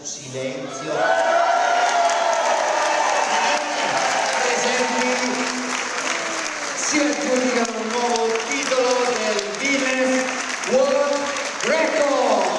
silenzio. Presenti si aggiudicano un nuovo titolo del Guinness World Record.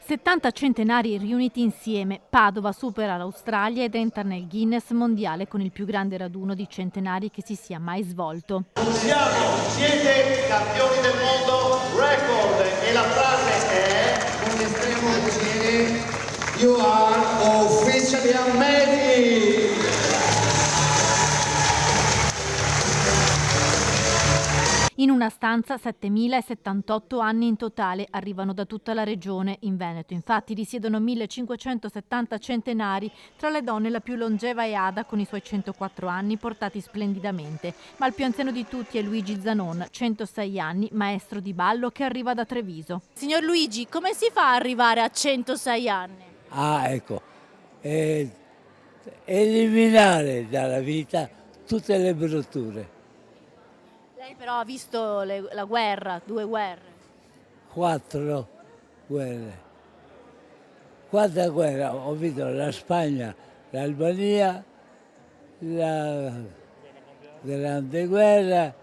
70 centenari riuniti insieme, Padova supera l'Australia ed entra nel Guinness mondiale con il più grande raduno di centenari che si sia mai svolto. Siete campioni del mondo record e la frase è: con estremo piacere, you are officially amazing. In una stanza 7.078 anni in totale, arrivano da tutta la regione. In Veneto infatti risiedono 1.570 centenari, tra le donne la più longeva è Ada con i suoi 104 anni portati splendidamente, ma il più anziano di tutti è Luigi Zanon, 106 anni, maestro di ballo che arriva da Treviso. Signor Luigi, come si fa ad arrivare a 106 anni? Ecco, eliminare dalla vita tutte le brutture. Lei però ha visto la guerra, 2 guerre. 4 guerre. 4 guerre, ho visto la Spagna, l'Albania, la Grande Guerra.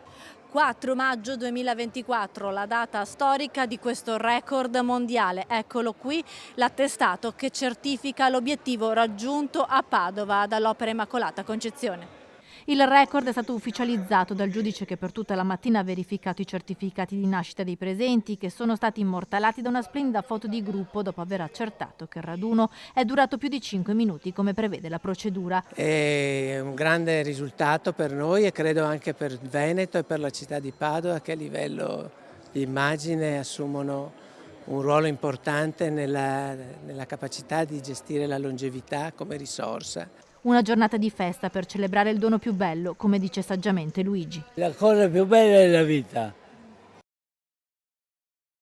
4 maggio 2024, la data storica di questo record mondiale. Eccolo qui, l'attestato che certifica l'obiettivo raggiunto a Padova dall'Opera Immacolata Concezione. Il record è stato ufficializzato dal giudice che per tutta la mattina ha verificato i certificati di nascita dei presenti, che sono stati immortalati da una splendida foto di gruppo dopo aver accertato che il raduno è durato più di 5 minuti come prevede la procedura. È un grande risultato per noi e credo anche per il Veneto e per la città di Padova, che a livello di immagine assumono un ruolo importante nella capacità di gestire la longevità come risorsa. Una giornata di festa per celebrare il dono più bello, come dice saggiamente Luigi. La cosa più bella è la vita.